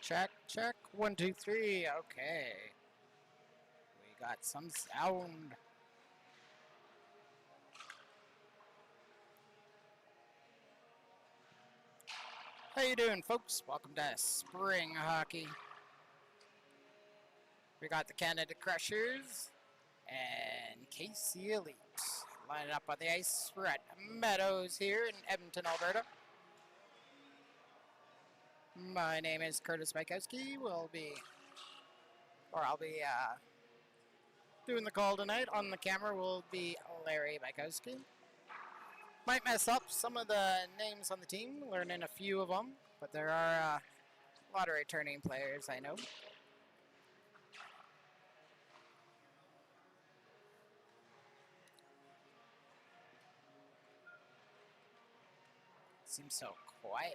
Check, check. 1, 2, 3. Okay. We got some sound. How you doing, folks? Welcome to Spring Hockey. We got the Canada Crushers and KC Elite lining up on the ice. We're at Meadows here in Edmonton, Alberta. My name is Curtis Bykowski. I'll be doing the call tonight. On the camera will be Larry Bykowski. Might mess up some of the names on the team, learning a few of them, but there are a lot of returning players, I know. Seems so quiet.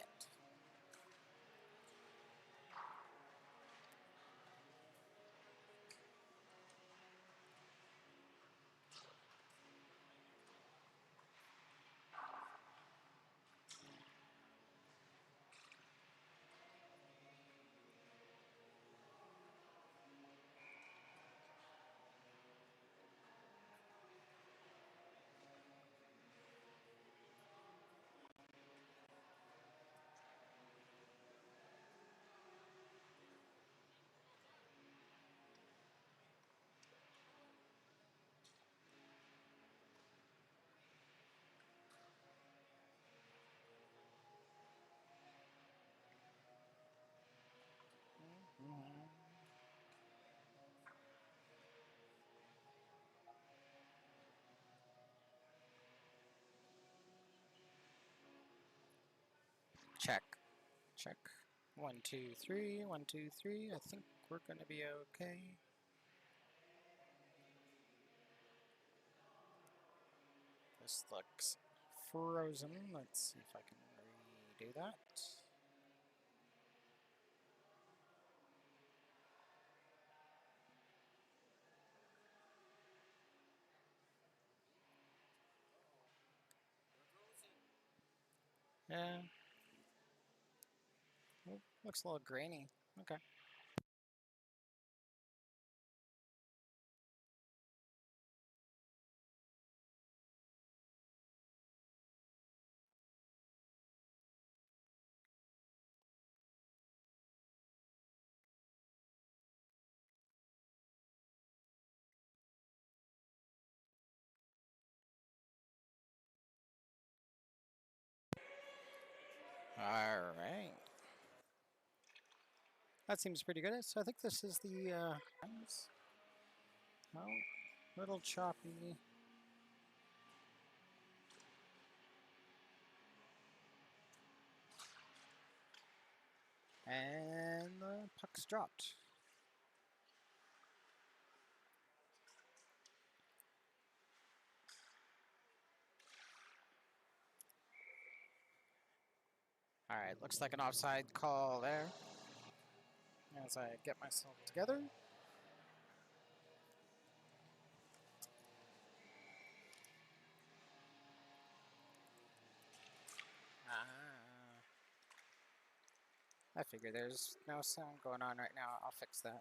Check. Check. 1, 2, 3. 1, 2, 3. I think we're going to be okay. This looks frozen. Let's see if I can redo that. Yeah. Oh, looks a little grainy. Okay. All right. That seems pretty good. So I think this is the oh, little choppy. And the puck's dropped. All right, looks like an offside call there. As I get myself together. I figure there's no sound going on right now. I'll fix that.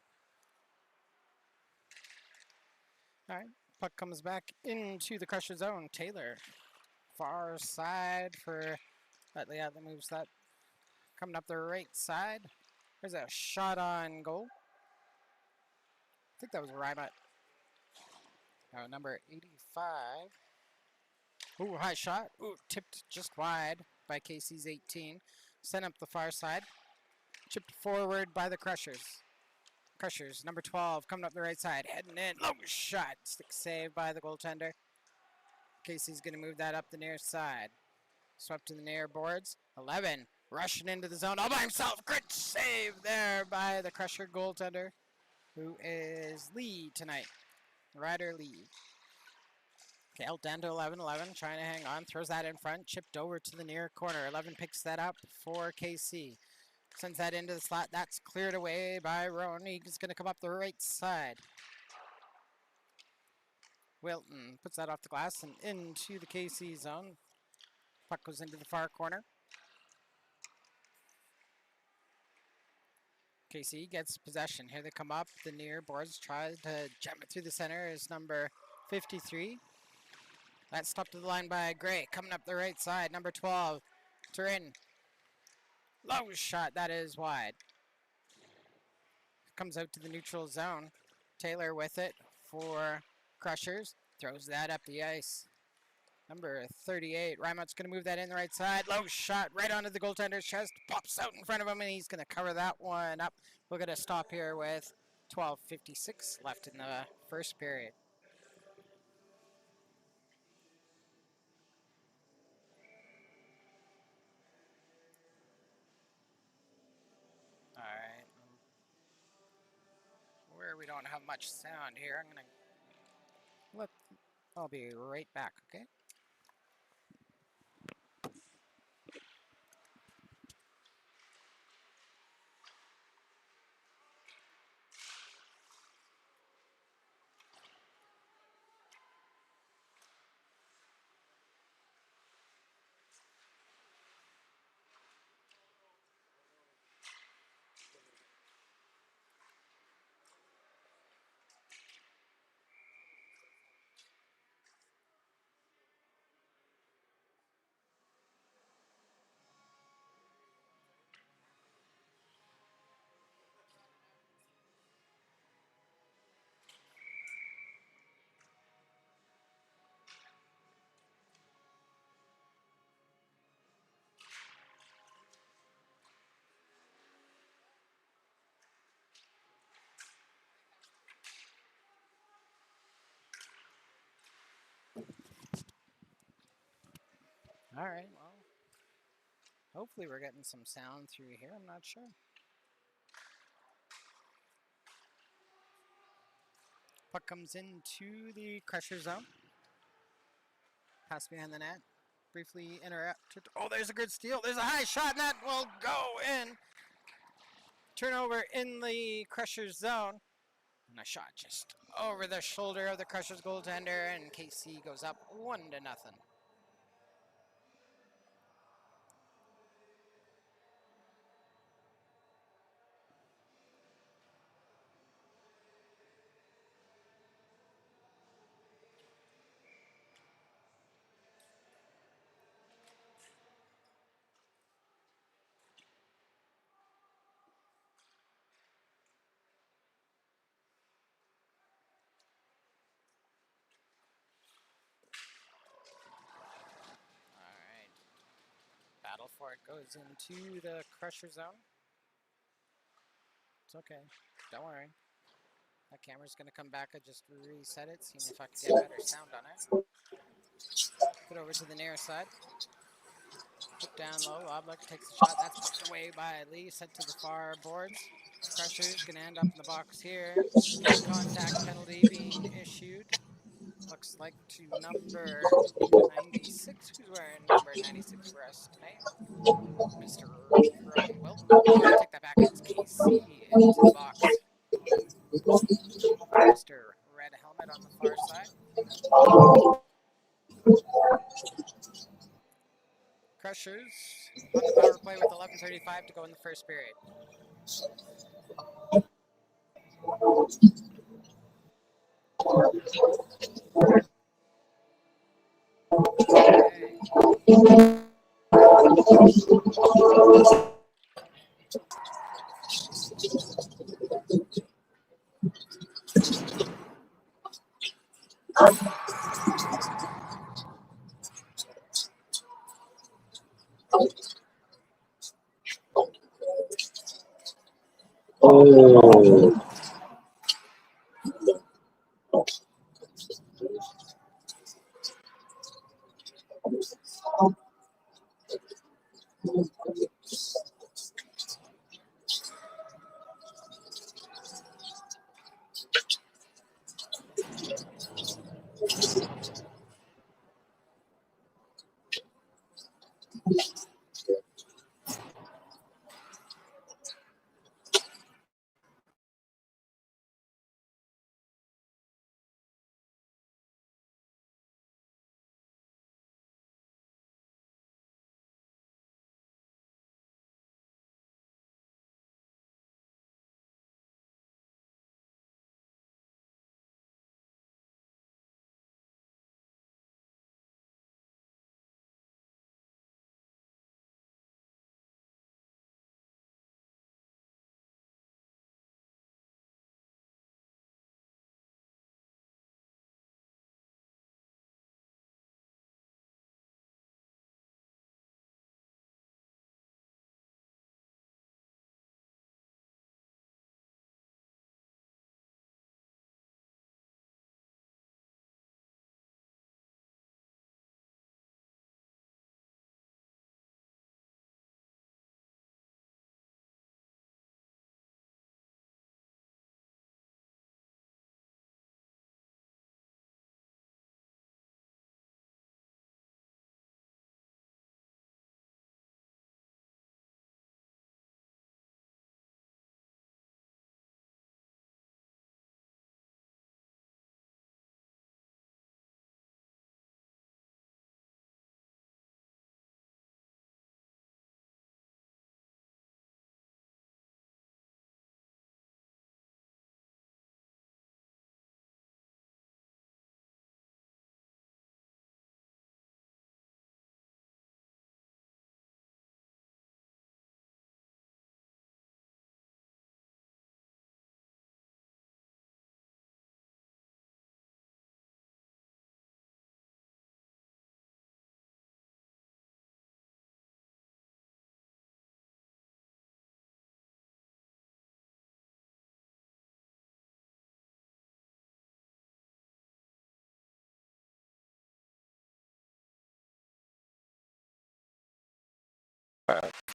All right, puck comes back into the Crusher zone. Taylor, far side for that. Yeah, that moves that. Coming up the right side. There's a shot on goal. I think that was Rymut. Number 85. Ooh, high shot. Ooh, tipped just wide by KC's 18. Sent up the far side. Chipped forward by the Crushers. Crushers, number 12, coming up the right side. Heading in. Long shot. Stick save by the goaltender. KC's going to move that up the near side. Swept to the near boards. 11. Rushing into the zone all by himself. Great save there by the Crusher goaltender, who is Lee tonight. Ryder Lee. Okay, down to 11. 11 trying to hang on. Throws that in front. Chipped over to the near corner. 11 picks that up for KC. Sends that into the slot. That's cleared away by Rowan. He's going to come up the right side. Wilton puts that off the glass and into the KC zone. Puck goes into the far corner. KC gets possession. Here they come up. The near boards try to jam it through the center is number 53. That's stopped to the line by Gray. Coming up the right side, number 12. Turin. Low shot. That is wide. Comes out to the neutral zone. Taylor with it for Crushers. Throws that up the ice. Number 38. Reimert's going to move that in the right side. Low shot right onto the goaltender's chest. Pops out in front of him, and he's going to cover that one up. We're going to stop here with 12:56 left in the first period. All right. Where we don't have much sound here, I'm going to let. I'll be right back, okay? All right, well, hopefully we're getting some sound through here. I'm not sure. Puck comes into the Crusher zone. Pass behind the net. Briefly interrupted. Oh, there's a good steal. There's a high shot, and that will go in. Turnover in the Crusher's zone. And a shot just over the shoulder of the Crusher's goaltender, and KC goes up 1-0. All right. Battle for it goes into the Crusher zone. It's okay. Don't worry. That camera's going to come back. I just reset it, seeing if I can get better sound on it. Put over to the near side. Put down low. Oblak takes the shot. That's pushed away by Lee. Sent to the far boards. Crusher's going to end up in the box here. Contact penalty being issued. Looks like to number 96. Who's wearing number 96 for us tonight? Mr. Rowan Wilt. Oh, I take that back. It's KC into the box. Mr. Red Helmet on the far side. Crushers on the power play with 11:35 to go in the first period. Okay. Oh.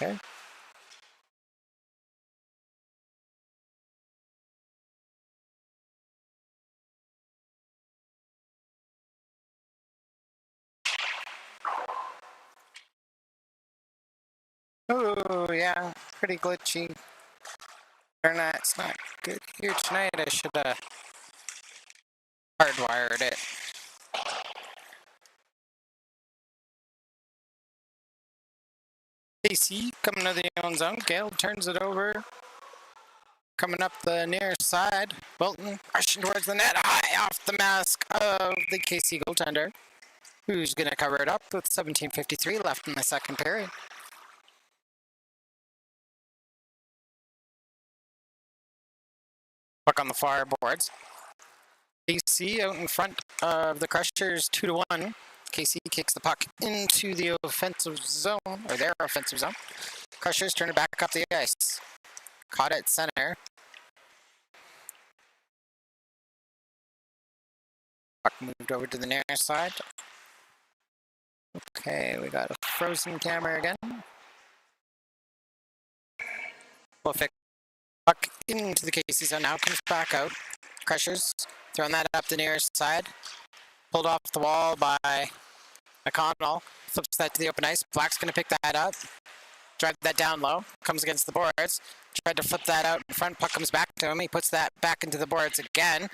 Okay. Oh, yeah, pretty glitchy. Internet's not good here tonight. I should have hardwired it. AC coming to the own zone. Gale turns it over. Coming up the near side. Wilton rushing towards the net. High off the mask of the KC goaltender, who's going to cover it up with 17:53 left in the second period. Puck on the far boards. KC out in front of the Crushers 2-1. KC kicks the puck into the offensive zone, or their offensive zone. Crushers turn it back up the ice. Caught at center. Puck moved over to the near side. Okay, we got a frozen camera again. We'll fix puck into the KC zone. Now comes back out. Crushers throwing that up the near side. Pulled off the wall by McConnell. Flips that to the open ice. Black's going to pick that up. Drive that down low. Comes against the boards. Tried to flip that out in front. Puck comes back to him. He puts that back into the boards again.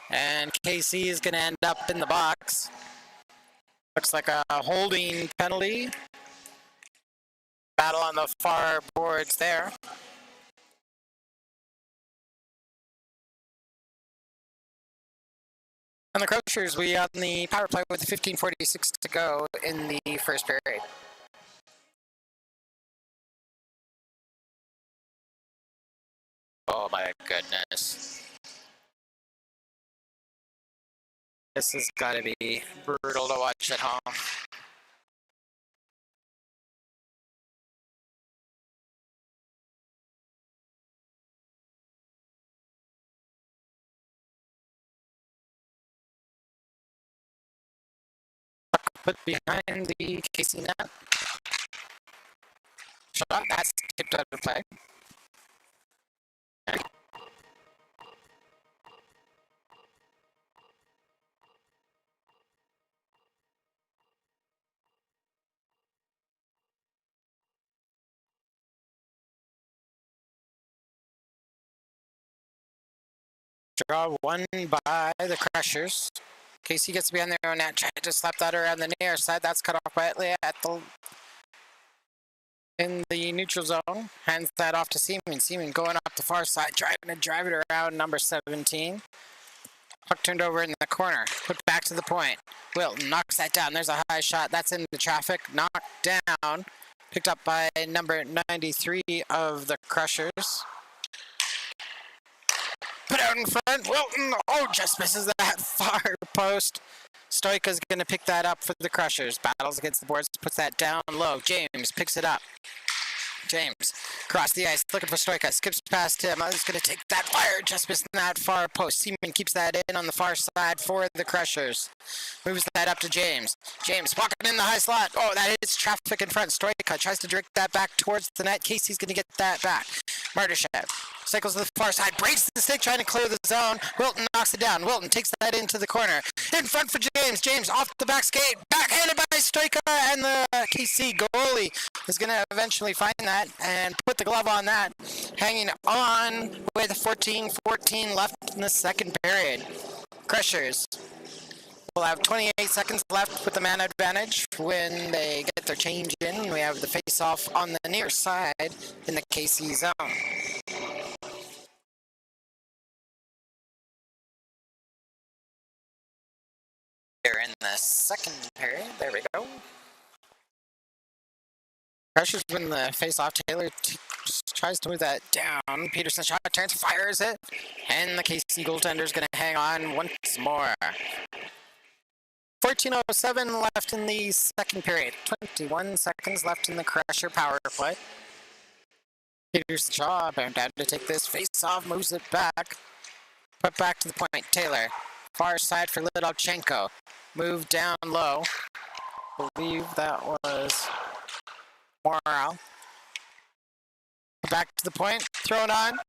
And KC is going to end up in the box. Looks like a holding penalty. Battle on the far boards there. And the Crushers, we on the power play with 15:46 to go in the first period. Oh my goodness. This has got to be brutal to watch at home. Put behind the KC net. Shot, that's tipped out of play. Draw one by the Crushers. KC gets behind their own net, trying to slap that around the near side. That's cut off by Etley at the in the neutral zone. Hands that off to Seaman. Seaman going up the far side, trying to drive it around number 17. Puck turned over in the corner. Put back to the point. Wilton knocks that down. There's a high shot. That's into traffic. Knocked down. Picked up by number 93 of the Crushers. Put out in front. Wilton, just misses that far post. Stoika's going to pick that up for the Crushers. Battles against the boards, puts that down low. James picks it up. James across the ice, looking for Stoika. Skips past him. He's going to take that fire, just missing that far post. Seaman keeps that in on the far side for the Crushers. Moves that up to James. James walking in the high slot. Oh, that hits traffic in front. Stoika tries to direct that back towards the net. Casey's going to get that back. Mardashev cycles to the far side, breaks the stick, trying to clear the zone. Wilton knocks it down. Wilton takes that into the corner. In front for James. James off the back skate. Backhanded by Stoika, and the KC goalie is going to eventually find that and put the glove on that. Hanging on with 14:14 left in the second period. Crushers will have 28 seconds left with the man advantage when they get their change in. We have the face-off on the near side in the KC zone. Here in the second period. There we go. Crushers win the face-off. Taylor tries to move that down. Peterson shot, turns, fires it. And the KC goaltender is going to hang on once more. 14:07 left in the second period. 21 seconds left in the Crusher power play. Peterson Shaw bound down to take this face-off, moves it back. Put back to the point. Taylor. Far side for Lidovchenko. Move down low. believe that was Morale. Back to the point, thrown on.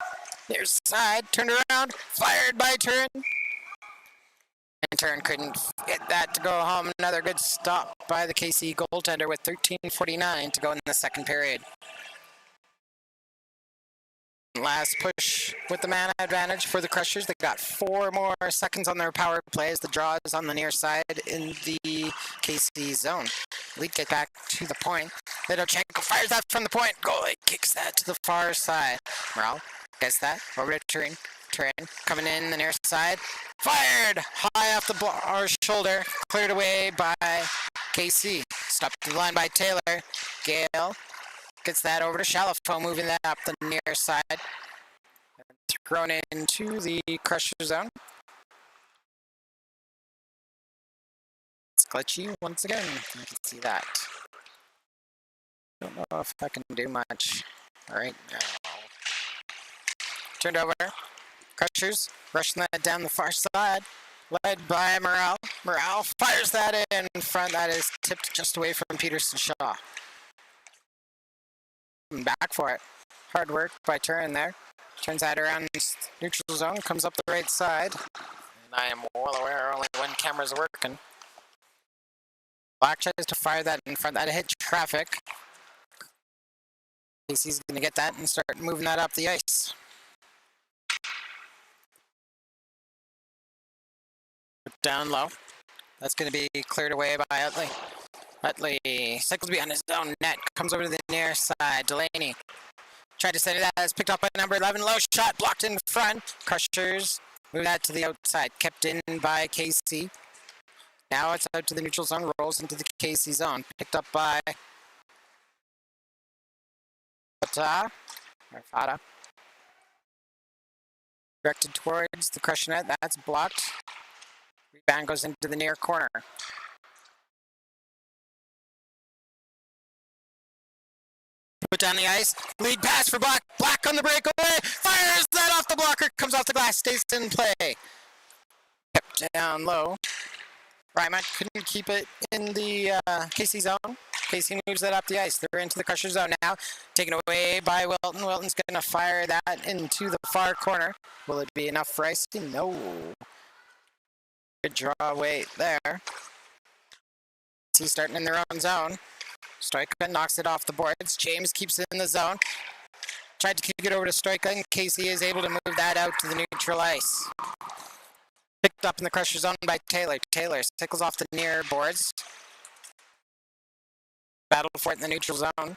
There's side, turned around, fired by Turin. And Turin couldn't get that to go home. Another good stop by the KC goaltender with 13:49 to go in the second period. Last push with the man advantage for the Crushers. They got 4 more seconds on their power play as the draw is on the near side in the KC zone. Lead get back to the point. Lidochenko fires that from the point. Goalie kicks that to the far side. Morale gets that over to Turin. Turin coming in the near side. Fired high off our shoulder. Cleared away by KC. Stopped to the line by Taylor. Gale gets that over to Shalafo, moving that up the near side. Thrown into the Crusher zone. It's glitchy once again. I can see that. Don't know if I can do much right now. Turned over. Crushers rushing that down the far side. Led by Morale. Morale fires that in front. That is tipped just away from Peterson Shaw. Back for it. Hard work by Turin there. Turns that around neutral zone. Comes up the right side. And I am well aware only one camera's working. Black tries to fire that in front. That hit traffic. Casey's going to get that and start moving that up the ice. Down low. That's going to be cleared away by Utley. Utley cycles behind his own net. Comes over to the near side. Delaney tried to send it out. It's picked up by number 11. Low shot blocked in front. Crushers move that to the outside. Kept in by KC. Now it's out to the neutral zone. Rolls into the KC zone. Picked up by Fata. Directed towards the Crusher net. That's blocked. Rebound goes into the near corner. Put down the ice. Lead pass for Black. Black on the breakaway. Fires that off the blocker. Comes off the glass. Stays in play. Kept down low. Ryman couldn't keep it in the KC zone. KC moves that up the ice. They're into the Crusher zone now. Taken away by Wilton. Wilton's going to fire that into the far corner. Will it be enough for icing? No. Good draw weight there. He's starting in their own zone. Stoika knocks it off the boards. James keeps it in the zone. Tried to kick it over to Stoika, and Casey is able to move that out to the neutral ice. Picked up in the Crusher zone by Taylor. Taylor tickles off the near boards. Battle for it in the neutral zone.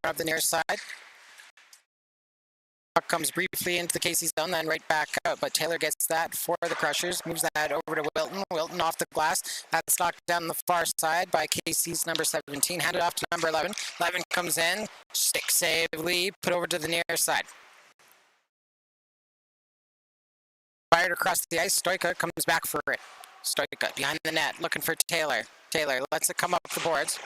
Up the near side. Puck comes briefly into the KC zone, then right back out, but Taylor gets that for the Crushers, moves that over to Wilton. Wilton off the glass. That's knocked down the far side by KC's number 17, handed off to number 11. 11 comes in, stick save, Lee, put over to the near side. Fired across the ice, Stoika comes back for it. Stoika behind the net, looking for Taylor. Taylor lets it come up the boards.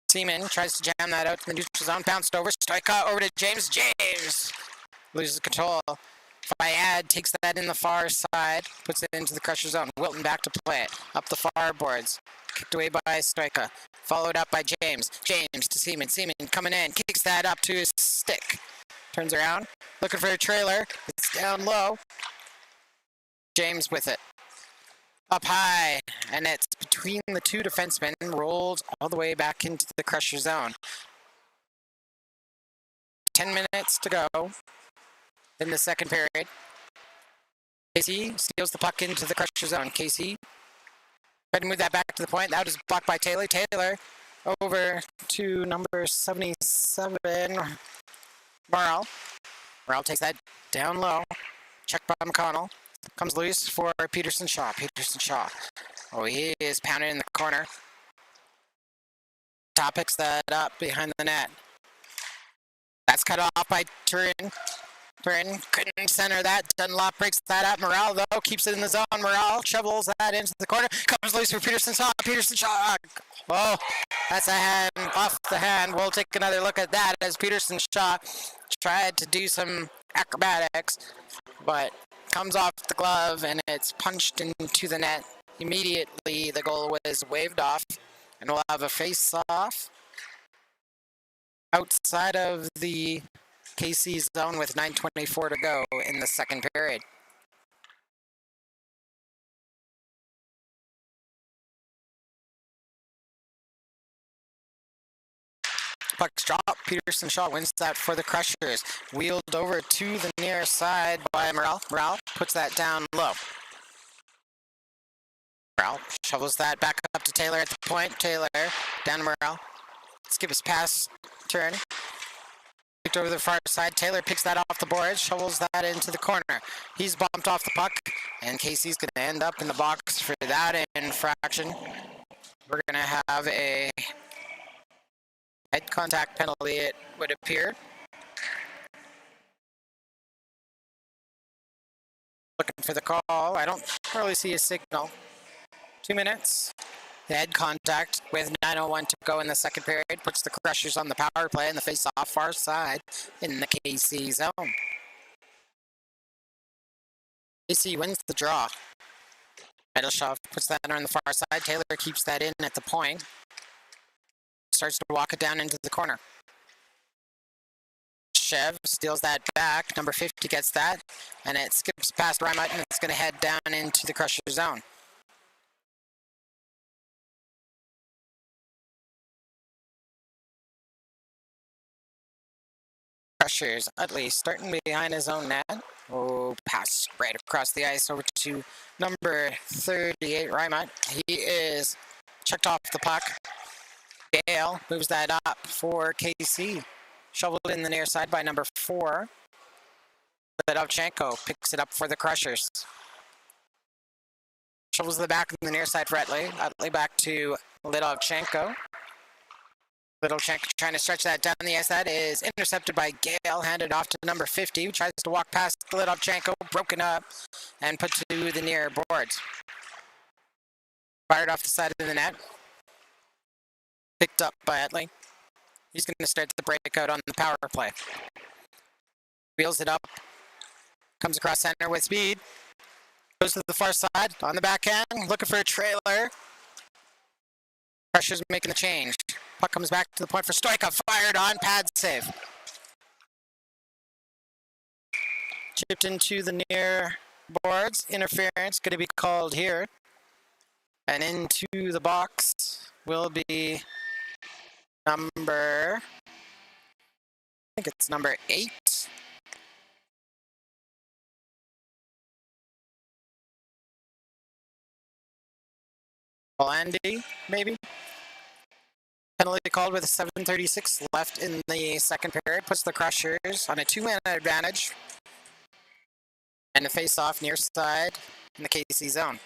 Seaman tries to jam that out to the neutral zone, bounced over, Stoika over to James. James loses control. Fayad takes that in the far side, puts it into the Crusher zone. Wilton back to play it, up the far boards. Kicked away by Stoika, followed up by James. James to Seaman. Seaman coming in, kicks that up to his stick. Turns around, looking for a trailer. It's down low. James with it. Up high, and it's between the two defensemen, rolled all the way back into the Crusher zone. 10 minutes to go in the second period. Casey steals the puck into the Crusher zone. Casey tried to move that back to the point. That was blocked by Taylor. Taylor over to number 77, Morale. Morale takes that down low. Checked by McConnell. Comes loose for Peterson Shaw. Peterson Shaw. Oh, he is pounded in the corner. Top picks that up behind the net. That's cut off by Turin. Turin couldn't center that. Dunlop breaks that up. Morale, though, keeps it in the zone. Morale shovels that into the corner. Comes loose for Peterson Shaw. Peterson Shaw. Oh, that's a hand off the hand. We'll take another look at that as Peterson Shaw tried to do some acrobatics, but comes off the glove and it's punched into the net. Immediately, the goal was waved off, and we'll have a face-off outside of the KC zone with 9:24 to go in the second period. Puck's drop. Peterson Shaw wins that for the Crushers. Wheeled over to the near side by Morale. Morale puts that down low. Morale shovels that back up to Taylor at the point. Taylor down to Morale. Skips pass turn. Picked over the far side. Taylor picks that off the board, shovels that into the corner. He's bumped off the puck, and Casey's going to end up in the box for that infraction. We're going to have a head contact penalty, it would appear. Looking for the call. I don't really see a signal. 2 minutes. Head contact with 9:01 to go in the second period. Puts the Crushers on the power play and the face-off far side in the KC zone. KC wins the draw. Meadows puts that on the far side. Taylor keeps that in at the point. Starts to walk it down into the corner. Chev steals that back. Number 50 gets that. And it skips past Rymut and it's going to head down into the Crusher zone. Crushers, Utley starting behind his own net. Oh, pass right across the ice over to number 38, Rymut. He is checked off the puck. Gale moves that up for KC. Shoveled in the near side by number 4. Lidovchenko picks it up for the Crushers. Shovels the back in the near side for Utley. Utley back to Lidovchenko. Lidovchenko trying to stretch that down the ice. That is intercepted by Gale. Handed off to number 50. Who tries to walk past Lidovchenko. Broken up and put to the near boards. Fired off the side of the net. Picked up by Utley. He's going to start the breakout on the power play. Wheels it up. Comes across center with speed. Goes to the far side on the backhand. Looking for a trailer. Crushers making the change. Puck comes back to the point for Stoika. Fired on. Pad save. Chipped into the near boards. Interference going to be called here. And into the box will be number, I think it's number 8. Hollandi, maybe? Penalty called with 7:36 left in the second period. Puts the Crushers on a 2-man advantage. And a face-off near side in the KC zone.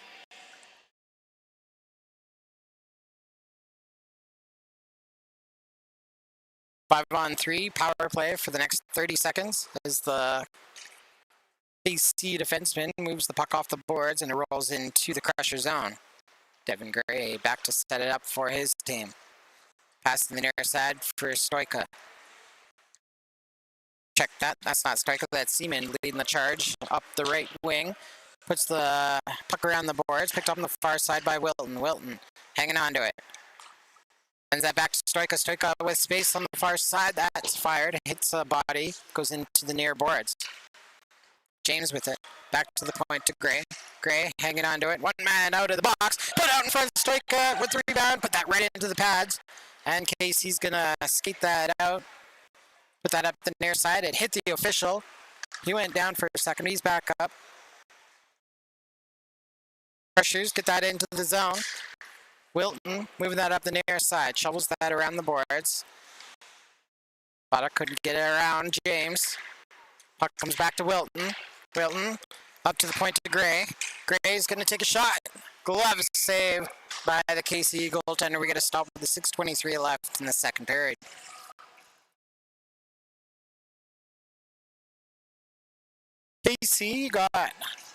Five-on-3 power play for the next 30 seconds as the KC defenseman moves the puck off the boards and it rolls into the Crusher zone. Devin Gray back to set it up for his team. Pass to the near side for Stoika. Check that. That's not Stoika. That's Seaman leading the charge up the right wing. Puts the puck around the boards. Picked up on the far side by Wilton. Wilton hanging on to it. Sends that back to Stoika. Stoika with space on the far side. That's fired. Hits a body. Goes into the near boards. James with it. Back to the point to Gray. Gray hanging on to it. One man out of the box. Put out in front of Stoika with the rebound. Put that right into the pads. And Casey's going to skate that out. Put that up the near side. It hit the official. He went down for a second. He's back up. Crushers get that into the zone. Wilton moving that up the near side. Shovels that around the boards. Thought I couldn't get it around James. Puck comes back to Wilton. Wilton up to the point to Gray. Gray's going to take a shot. Glove save by the KC goaltender. We get a stop with the 6:23 left in the second period. KC got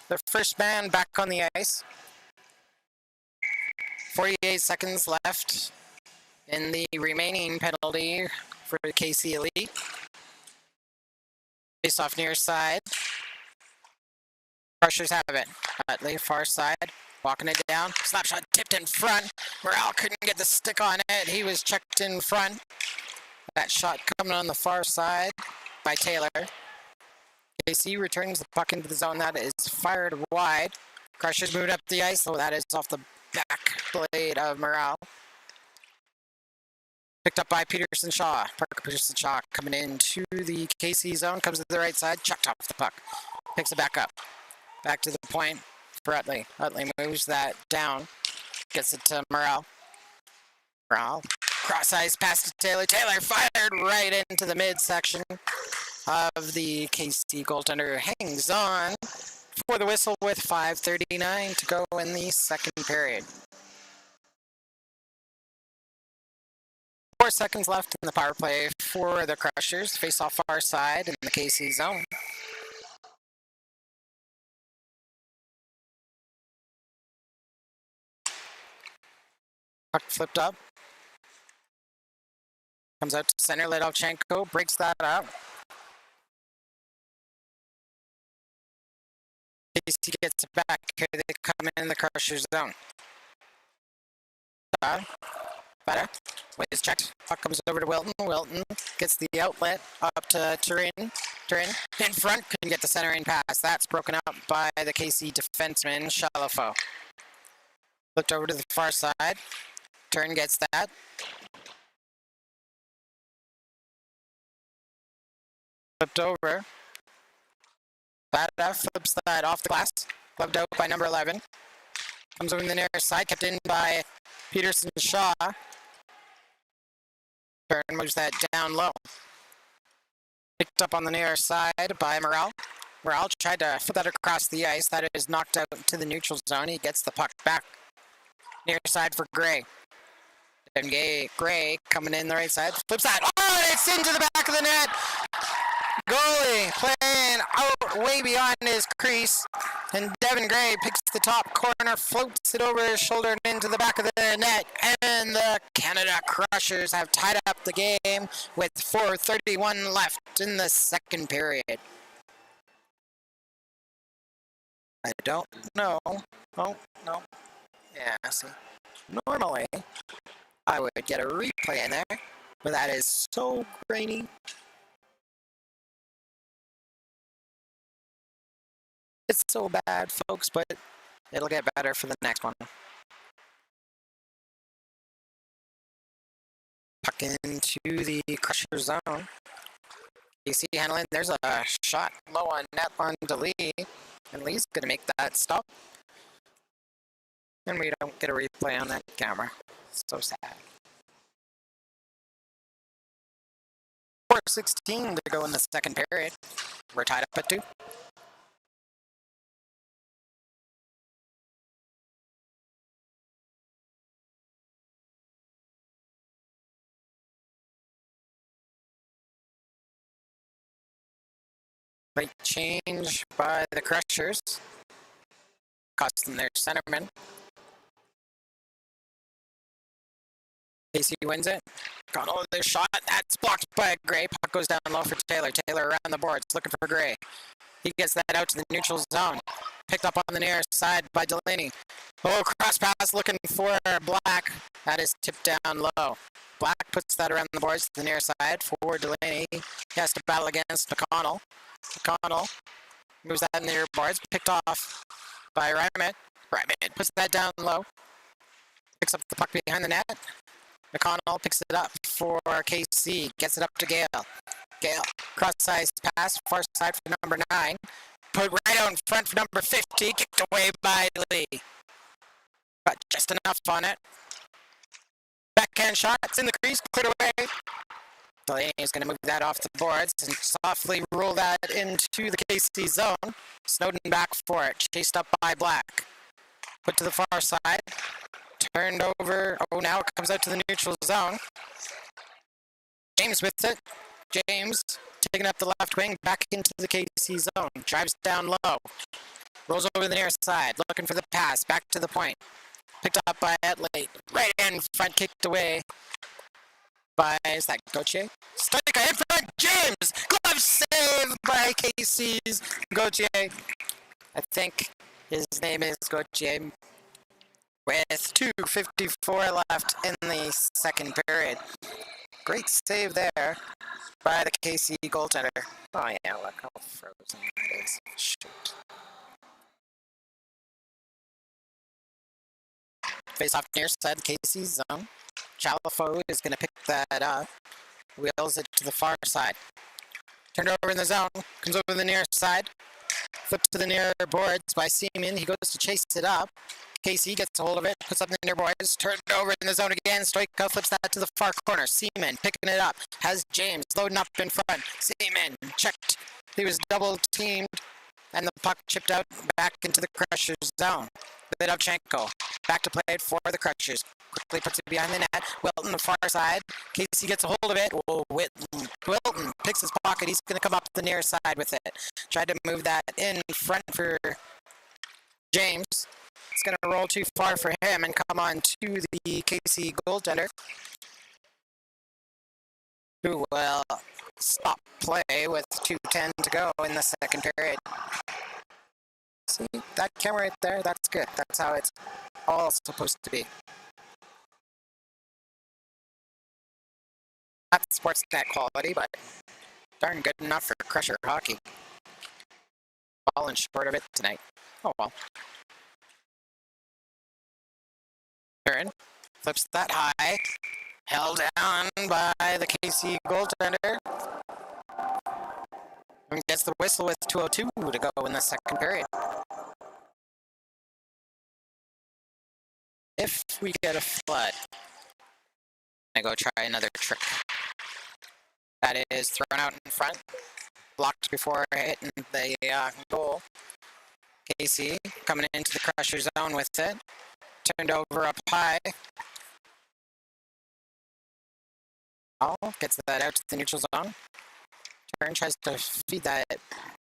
their first man back on the ice. 48 seconds left in the remaining penalty for KC Elite. Face off near side. Crushers have it. Utley, far side. Walking it down. Slap shot tipped in front. Morale couldn't get the stick on it. He was checked in front. That shot coming on the far side by Taylor. KC returns the puck into the zone. That is fired wide. Crushers moving up the ice. Oh, that is off the back blade of Morale. Picked up by Peterson Shaw. Parker Peterson Shaw coming into the KC zone. Comes to the right side. Chucked off the puck. Picks it back up. Back to the point for Utley. Utley moves that down. Gets it to Morale. Morale. Cross ice pass to Taylor. Taylor fired right into the midsection of the KC goaltender. Hangs on for the whistle with 5:39 to go in the second period. 4 seconds left in the power play for the Crushers. Face off far side in the KC zone. Puck flipped up. Comes out to center. Ledovchenko breaks that up. KC gets it back. Here they come in the Crushers zone. Better. Ways checked. Puck comes over to Wilton. Wilton gets the outlet up to Turin. Turin in front. Couldn't get the centering pass. That's broken up by the KC defenseman, Chalafo. Looked over to the far side. Turin gets that. Flipped over. Bada flips that off the glass. Gloved out by number 11. Comes over to the near side. Kept in by Peterson Shaw. Turn moves that down low. Picked up on the near side by Morale. Morale tried to flip that across the ice. That is knocked out to the neutral zone. He gets the puck back. Near side for Gray. And Gray coming in the right side. Flips that. Oh, it's into the back of the net. Goalie playing out way beyond his crease. And Devin Gray picks the top corner, floats it over his shoulder and into the back of the net. And the Canada Crushers have tied up the game with 4:31 left in the second period. I don't know. Oh, no. Yeah, see. Normally, I would get a replay in there, but that is so grainy. It's so bad, folks, but it'll get better for the next one. Puck into the Crusher zone. KC handling. There's a shot low on net on Lee, and Lee's going to make that stop. And we don't get a replay on that camera. So sad. 4:16 to go in the second period. We're tied up at 2. Late change by the Crushers. Cost them their centerman. KC wins it. Got all their shot. That's blocked by Gray. Puck goes down low for Taylor. Taylor around the boards looking for Gray. He gets that out to the neutral zone. Picked up on the near side by Delaney. Oh, cross pass looking for Black. That is tipped down low. Black puts that around the boards to the near side for Delaney. He has to battle against McConnell. McConnell moves that in the near boards. Picked off by Ryman. Ryman puts that down low. Picks up the puck behind the net. McConnell picks it up for KC. Gets it up to Gale. Gale, cross-size pass, far side for number 9. Put right out in front for number 50. Kicked away by Lee. Got just enough on it. Backhand shot. It's in the crease. Cleared away. Delaney is going to move that off the boards and softly roll that into the KC zone. Snowden back for it. Chased up by Black. Put to the far side. Turned over. Oh, now it comes out to the neutral zone. James with it. James taking up the left wing, back into the KC zone. Drives down low. Rolls over the near side, looking for the pass. Back to the point. Picked up by Etley. Right in front, kicked away by, is that Gauthier? Stoika in front, James! Glove save by KC's Gauthier. I think his name is Gauthier. With 2:54 left in the second period. Great save there by the KC goaltender. Oh yeah, look how frozen that is. Shoot. Face off near side, KC zone. Chalifo is going to pick that up. Wheels it to the far side. Turned over in the zone. Comes over the near side. Flipped to the near boards by Seaman. He goes to chase it up. KC gets a hold of it, puts up in the near boards, turned over in the zone again. Stoichkov flips that to the far corner. Seaman picking it up. Has James loading up in front. Seaman checked. He was double teamed, and the puck chipped out back into the Crushers' zone. Vidovchenko back to play it for the Crushers. Quickly puts it behind the net. Wilton, the far side. Casey gets a hold of it. Oh, Wilton picks his pocket. He's going to come up the near side with it. Tried to move that in front for James. It's going to roll too far for him and come on to the KC goaltender, who will stop play with 2:10 to go in the second period. See that camera right there? That's good. That's how it's all supposed to be. Not Sportsnet quality, but darn good enough for Crusher hockey. Falling short of it tonight. Oh well. Turn. Flips that high. Held down by the KC goaltender. And gets the whistle with 2:02 to go in the second period. If we get a flood, I go try another trick. That is thrown out in front, blocked before hitting the goal. KC coming into the Crusher zone with it. Turned over up high. Gets that out to the neutral zone. Turn, tries to feed that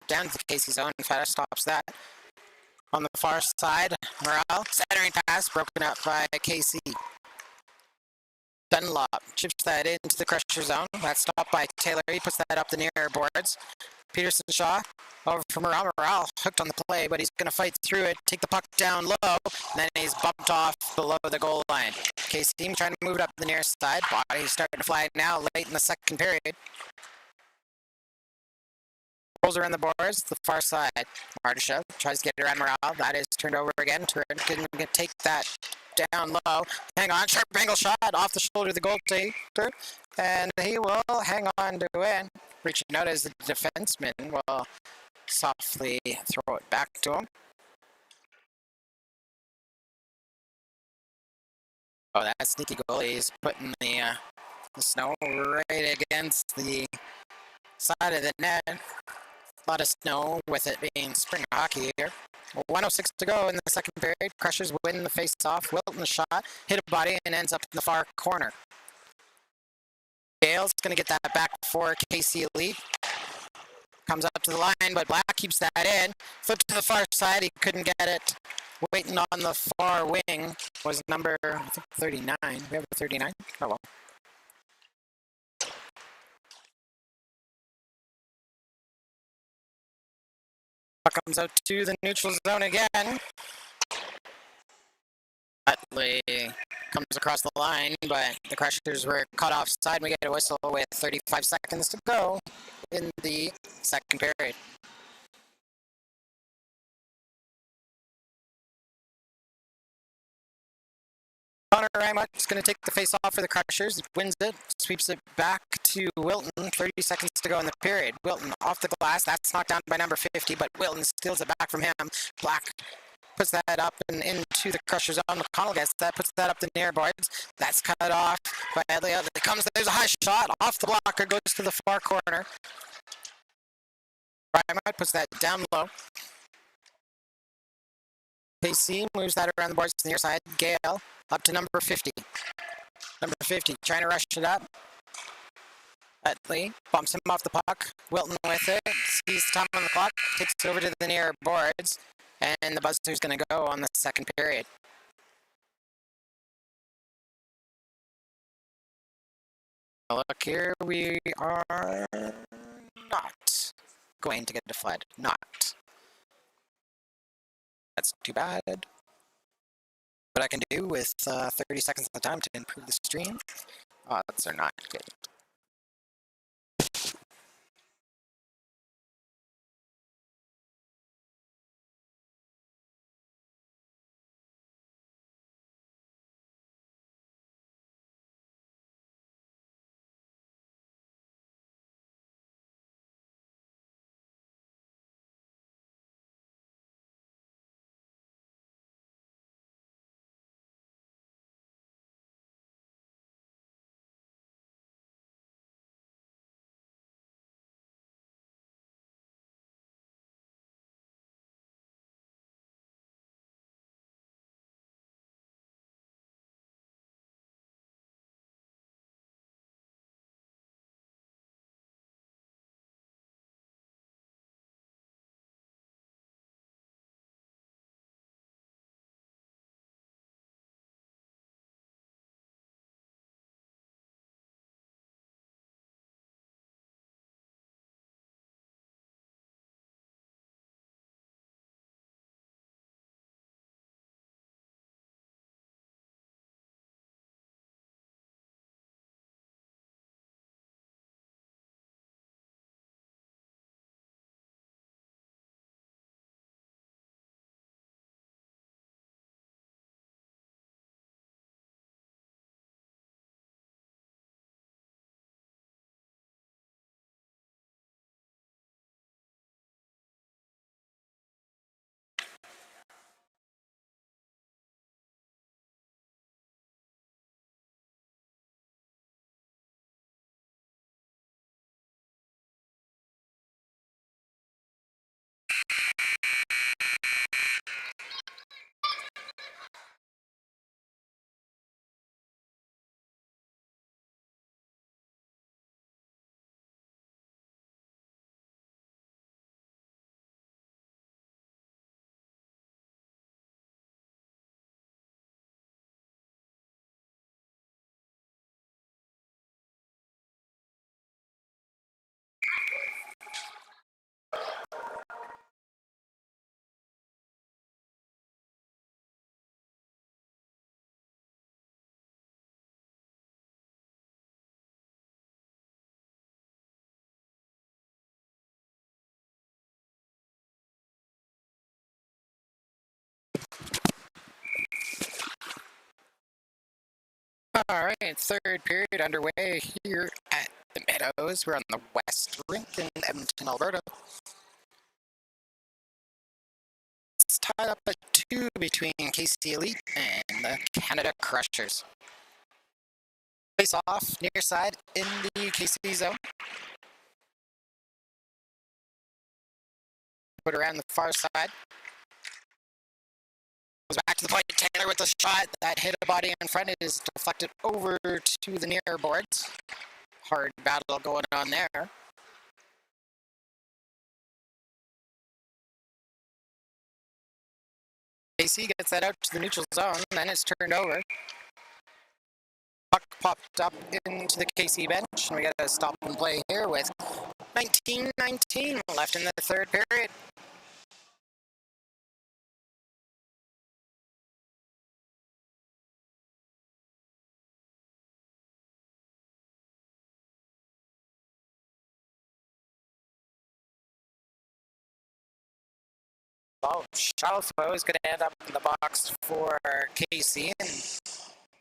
down to the KC zone. Feta stops that. On the far side, Morale, centering pass, broken up by KC. Dunlop chips that into the Crusher zone. That's stopped by Taylor. He puts that up the near boards. Peterson Shaw over for Morale. Morale hooked on the play, but he's going to fight through it, take the puck down low, and then he's bumped off below the goal line. KC team trying to move it up the near side. Body's starting to fly now late in the second period. Rolls around the boards, the far side. Mardashev tries to get it around Morale. That is turned over again. Turn can take that down low. Hang on, sharp angle shot off the shoulder of the goalkeeper, and he will hang on to it. Reaching out as the defenseman will softly throw it back to him. Oh, that sneaky goalie is putting the snow right against the side of the net. A lot of snow with it being spring hockey here. 1:06 to go in the second period. Crushers win the face-off. Wilton shot, hit a body, and ends up in the far corner. Gale's going to get that back for KC Elite. Comes up to the line, but Black keeps that in. Flip to the far side. He couldn't get it. Waiting on the far wing was number, I think, 39. We have a 39? Oh, well. Puck comes out to the neutral zone again. Utley comes across the line, but the Crushers were cut offside. We get a whistle with 35 seconds to go in the second period. Connor Reimuth is going to take the face off for the Crushers. Wins it, sweeps it back to Wilton. 30 seconds to go in the period. Wilton off the glass. That's knocked down by number 50, but Wilton steals it back from him. Black puts that up and into the Crusher zone. McConnell gets that, puts that up the near boards. That's cut off by Elliott. There's a high shot off the blocker, goes to the far corner. Reimuth puts that down low. KC moves that around the boards to the near side. Gale up to number 50. Number 50 trying to rush it up. Utley bumps him off the puck. Wilton with it. Sees the time on the clock. Takes it over to the near boards. And the buzzer's going to go on the second period. Look here, we are not going to get a flood. Not. That's too bad. What I can do with 30 seconds of time to improve the stream, odds are not good. All right, third period underway here at the Meadows. We're on the West Rink in Edmonton, Alberta. It's tied up at 2 between KC Elite and the Canada Crushers. Face off near side in the KC zone. Put around the far side. Goes back to the point. Taylor with the shot that hit a body in front. It is deflected over to the near boards. Hard battle going on there. KC gets that out to the neutral zone, then it's turned over. Puck popped up into the KC bench, and we got to stop and play here with 19:19 left in the third period. Oh, Shalfo is going to end up in the box for KC, and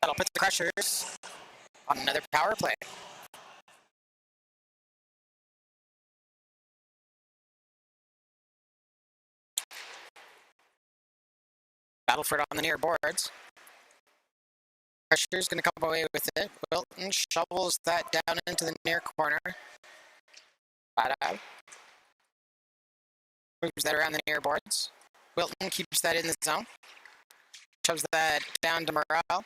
that'll put the Crushers on another power play. Battleford on the near boards. Crushers going to come away with it. Wilton shovels that down into the near corner. Flat out. Moves that around the near boards. Wilton keeps that in the zone. Shoves that down to Morrell.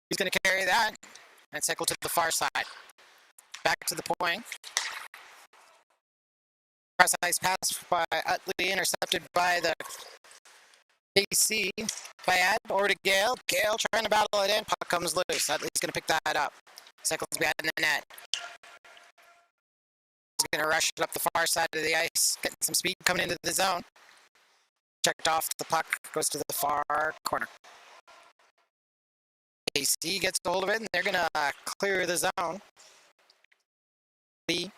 He's going to carry that and cycle to the far side. Back to the point. Press ice pass by Utley, intercepted by the KC. Bad over to Gale. Gale trying to battle it in. Puck comes loose. Utley's going to pick that up. Cycles behind the net. going to rush it up the far side of the ice, getting some speed coming into the zone. Checked off the puck, goes to the far corner. AC gets a hold of it, and they're going to clear the zone. Lee,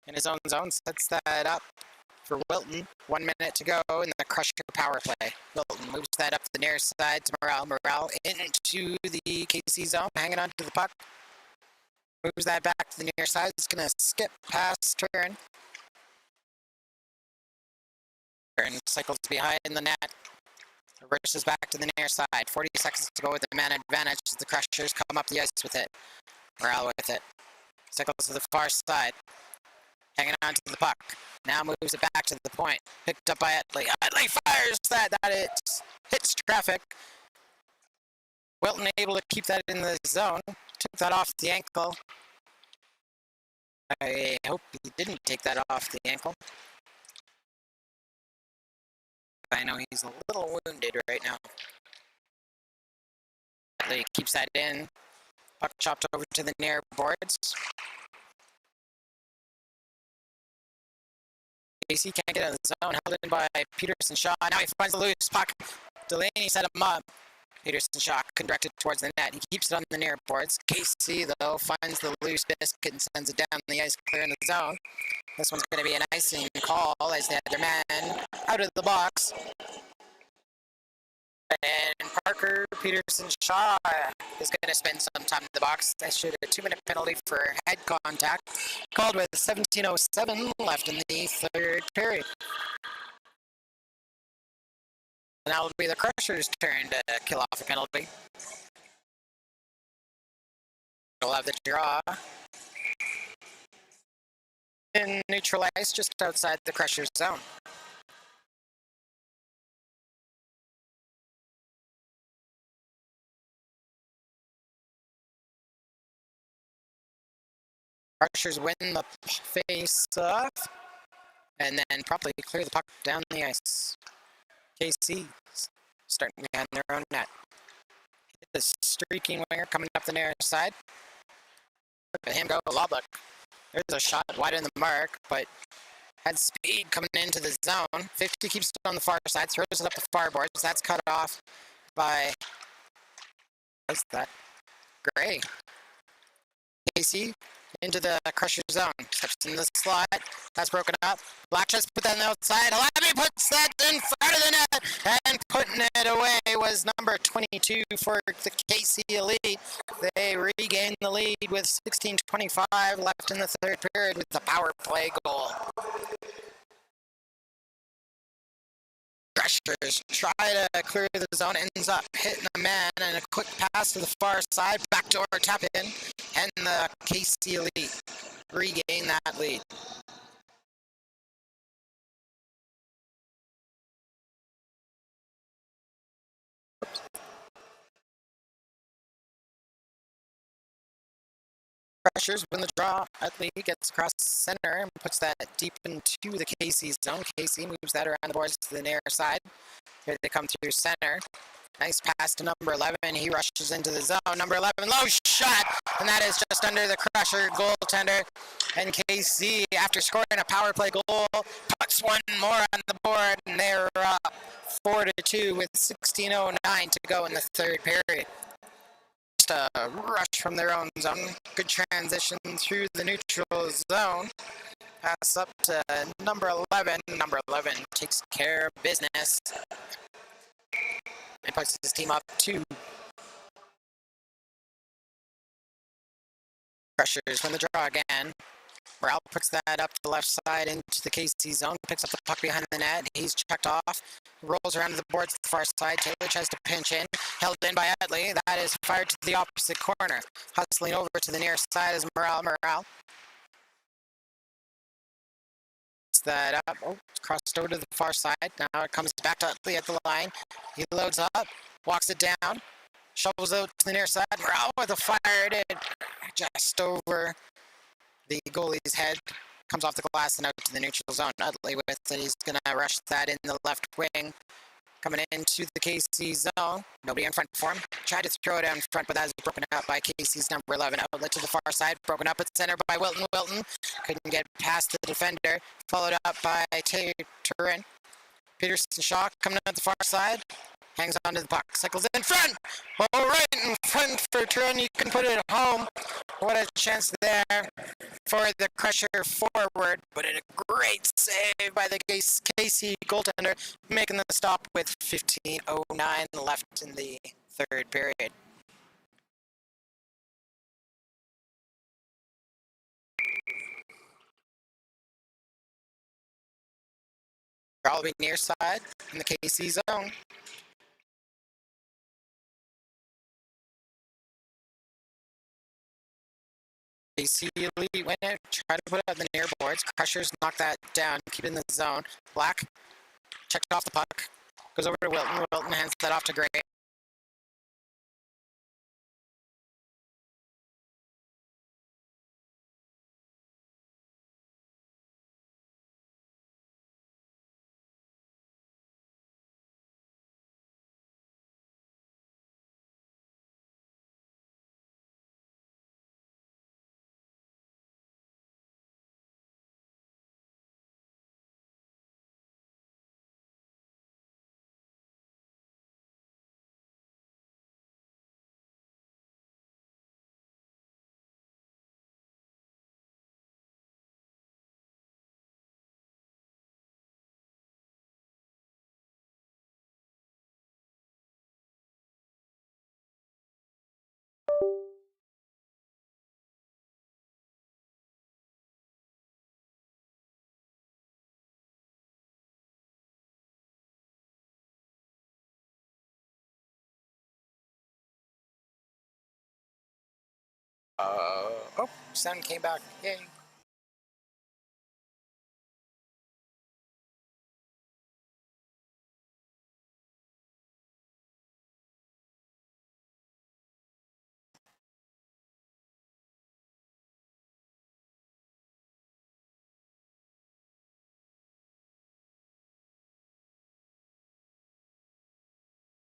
in his own zone, sets that up for Wilton. 1 minute to go in the Crusher power play. Wilton moves that up the near side to Morale. Morale into the KC zone, hanging on to the puck. Moves that back to the near side. It's going to skip past Turn. Turn cycles behind the net. Reverses back to the near side. 40 seconds to go with the man advantage as the Crushers come up the ice with it. Morale with it. Cycles to the far side. Hanging on to the puck. Now moves it back to the point. Picked up by Utley. Utley fires that. That hits traffic. Wilton able to keep that in the zone. Took that off the ankle. I hope he didn't take that off the ankle. I know he's a little wounded right now. Utley keeps that in. Puck chopped over to the near boards. AC can't get out of the zone, held in by Peterson Shaw. Now he finds the loose puck. Delaney set him up. Peterson Shaw directed towards the net. He keeps it on the near boards. KC, though, finds the loose biscuit and sends it down the ice clear in the zone. This one's going to be an icing call as they have their man out of the box. And Parker Peterson Shaw is going to spend some time in the box. That should a 2-minute penalty for head contact. Called with 17:07 left in the third period. And that will be the Crushers' turn to kill off a penalty. We'll have the draw. In neutral ice, just outside the Crushers' zone. Crushers win the face-off, and then probably clear the puck down the ice. KC starting behind their own net. The streaking winger coming up the near side. Look at him go, Loblock. There's a shot wide in the mark, but had speed coming into the zone. 50 keeps it on the far side, throws it up the far boards. That's cut off by, what's that? Gray. KC into the Crusher zone. Steps in the slot. That's broken up. Black just put that on the outside. Alabi puts that in front of the net. And putting it away was number 22 for the KC Elite. They regain the lead with 16:25 left in the third period with the power play goal. Crushers try to clear the zone, ends up hitting a man, and a quick pass to the far side, backdoor tap in, and the KC Elite regain that lead. Crushers win the draw. Utley gets across center and puts that deep into the KC zone. KC moves that around the boards to the near side. Here they come through center. Nice pass to number 11. He rushes into the zone. Number 11, low shot, and that is just under the Crusher goaltender. And KC, after scoring a power play goal, puts one more on the board, and they're up 4-2 with 16:09 to go in the third period. Just a rush from their own zone. Good transition through the neutral zone. Pass up to number 11. Number 11 takes care of business and puts his team up 2. Crushers win the draw again. Morale puts that up the left side into the KC zone, picks up the puck behind the net. He's checked off, rolls around to the boards to the far side. Taylor tries to pinch in, held in by Utley. That is fired to the opposite corner. Hustling over to the near side is Morale. That up. Oh, it's crossed over to the far side. Now it comes back to Utley at the line. He loads up, walks it down, shovels out to the near side. Morale with a fire it just over the goalie's head. Comes off the glass and out to the neutral zone. Utley with it. He's going to rush that in the left wing. Coming into the KC zone. Nobody in front for him. Tried to throw it out in front, but that was broken up by KC's number 11. Outlet to the far side. Broken up at center by Wilton. Wilton couldn't get past the defender. Followed up by Turin. Peterson Shaw coming out the far side. Hangs onto the puck. Cycles in front. All right in front for Turin. You can put it home. What a chance there for the Crusher forward. But a great save by the KC goaltender, making the stop with 15:09 left in the third period. Probably near side in the KC zone. KC elite winner, try to put it on the near boards. Crushers knock that down, keep it in the zone. Black checked off the puck, goes over to Wilton. Wilton hands that off to Gray. Oh, sound came back. Yay.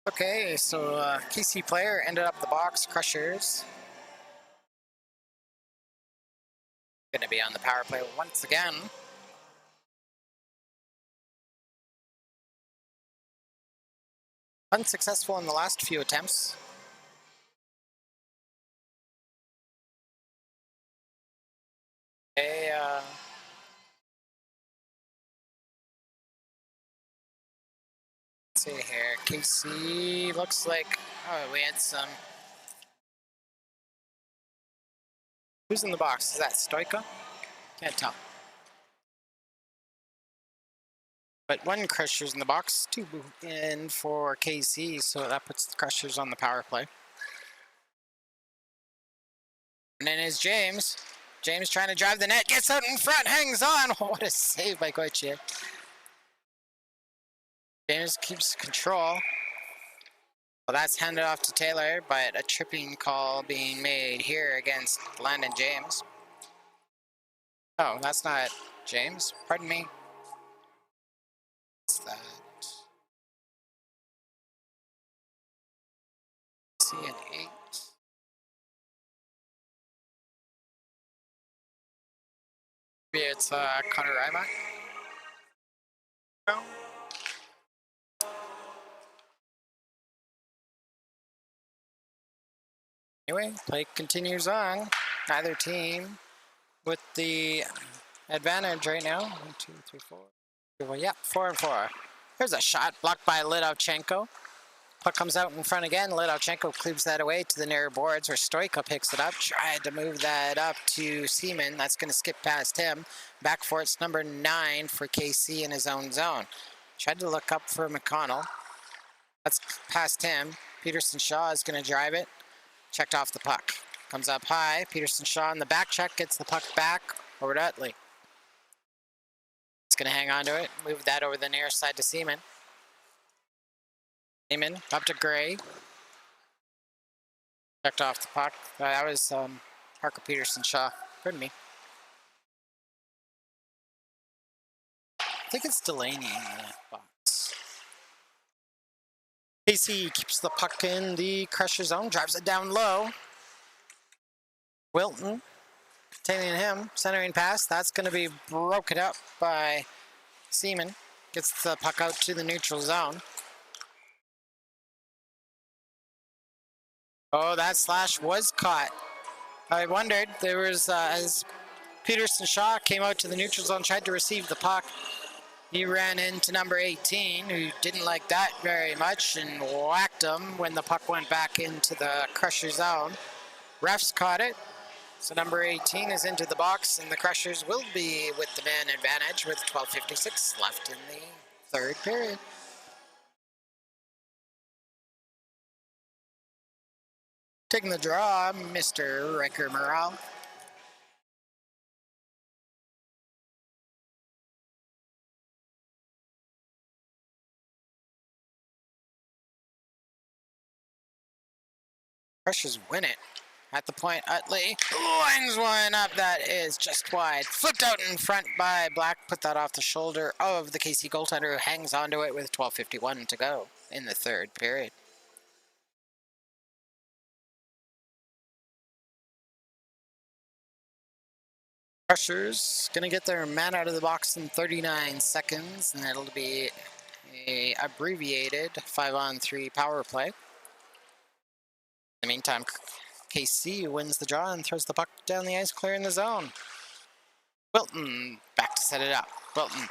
Okay, so KC player ended up the box. Crushers going to be on the power play once again. Unsuccessful in the last few attempts. Okay, let's see here. KC looks like, oh, we had some. Who's in the box? Is that Stoika? Can't tell. But one Crusher's in the box, two in for KC, so that puts the Crushers on the power play. And then is James. James trying to drive the net, gets out in front, hangs on. Oh, what a save by Gauthier. James keeps control. Well, that's handed off to Taylor, but a tripping call being made here against Landon James. Oh, that's not James. Pardon me. What's that? See an 8. Maybe it's Connor Rymack. No. Anyway, play continues on. Neither team with the advantage right now. 1, 2, 3, 4. Well, yeah, 4 and 4. There's a shot blocked by Lidovchenko. Puck comes out in front again. Lidovchenko cleaves that away to the near boards where Stoika picks it up. Tried to move that up to Seaman. That's going to skip past him. Back for it's number 9 for KC in his own zone. Tried to look up for McConnell. That's past him. Peterson Shaw is going to drive it. Checked off the puck. Comes up high. Peterson Shaw in the back check gets the puck back over to Utley. It's going to hang on to it. Move that over the near side to Seaman. Seaman up to Gray. Checked off the puck. That was Parker Peterson Shaw. Pardon me. I think it's Delaney in the box. KC keeps the puck in the Crusher zone, drives it down low. Wilton, tailing him, centering pass. That's going to be broken up by Seaman. Gets the puck out to the neutral zone. Oh, that slash was caught. I wondered, there was, as Peterson Shaw came out to the neutral zone, tried to receive the puck. He ran into number 18, who didn't like that very much, and whacked him when the puck went back into the Crusher zone. Refs caught it, so number 18 is into the box, and the Crushers will be with the man advantage with 12:56 left in the third period. Taking the draw, Mr. Riker Morale. Crushers win it. At the point, Utley lines one up that is just wide. Flipped out in front by Black. Put that off the shoulder of the KC goaltender, who hangs onto it with 12:51 to go in the third period. Crushers gonna get their man out of the box in 39 seconds, and it'll be a abbreviated 5-on-3 power play. In the meantime, KC wins the draw and throws the puck down the ice, clearing the zone. Wilton back to set it up. Wilton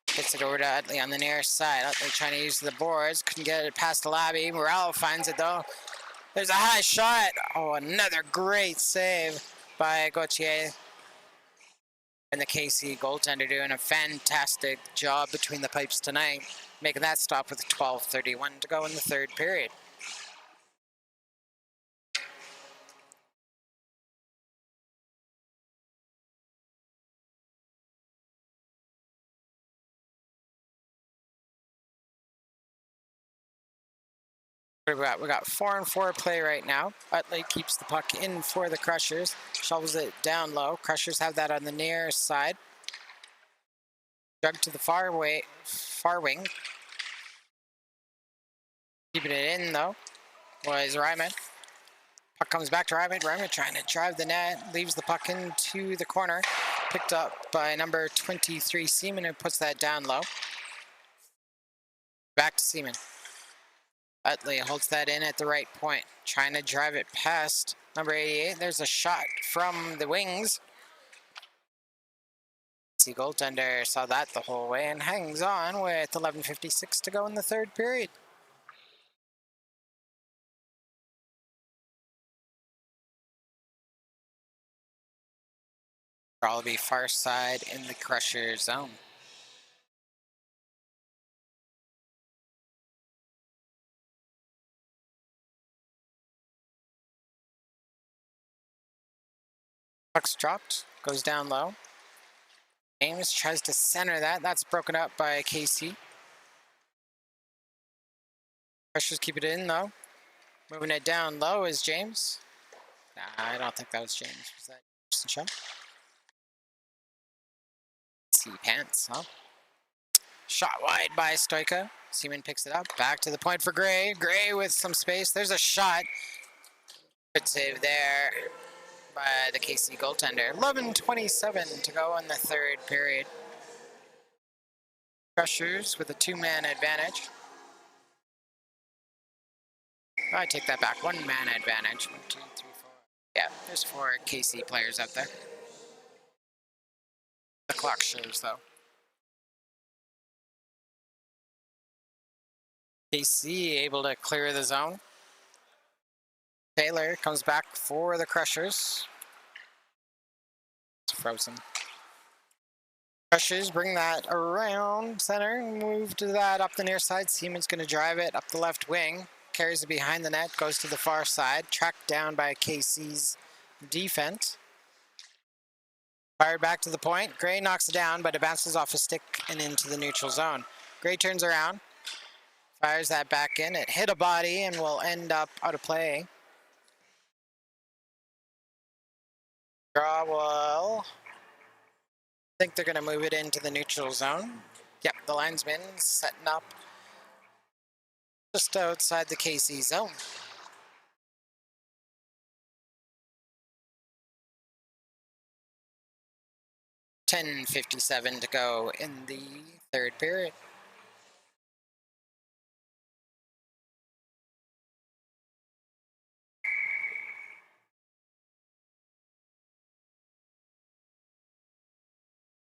gets it over to Utley on the near side. Utley trying to use the boards. Couldn't get it past the Labby. Morale finds it though. There's a high shot. Oh, another great save by Gauthier. And the KC goaltender doing a fantastic job between the pipes tonight, making that stop with 12:31 to go in the third period. We got 4-on-4 play right now. Utley keeps the puck in for the Crushers, shovels it down low. Crushers have that on the near side. Jug to the far wing. Keeping it in though was Ryman. Puck comes back to Ryman. Ryman trying to drive the net, leaves the puck into the corner. Picked up by number 23 Seaman, who puts that down low. Back to Seaman. Utley holds that in at the right point, trying to drive it past number 88. There's a shot from the wings. The goaltender saw that the whole way and hangs on with 11:56 to go in the third period. Probably far side in the Crusher zone. Puck's dropped, goes down low. James tries to center that. That's broken up by KC. Crushers keep it in though. Moving it down low is James. Nah, I don't think that was James. Was that Justin Shaw? See pants, huh? Shot wide by Stoika. Seaman picks it up. Back to the point for Gray. Gray with some space. There's a shot. Good save there by the KC goaltender. 11:27 to go in the third period. Crushers with a two-man advantage. I take that back. One-man advantage. 1, 2, 3, 4. Yeah, there's 4 KC players out there. The clock shows, though. KC able to clear the zone. Taylor comes back for the Crushers. It's frozen. Crushers bring that around center, move to that up the near side. Seaman's going to drive it up the left wing. Carries it behind the net, goes to the far side. Tracked down by KC's defense. Fired back to the point. Gray knocks it down, but it bounces off a stick and into the neutral zone. Gray turns around. Fires that back in. It hit a body and will end up out of play. Draw will... I think they're going to move it into the neutral zone. Yep, the linesman setting up just outside the KC zone. .10:57 to go in the third period.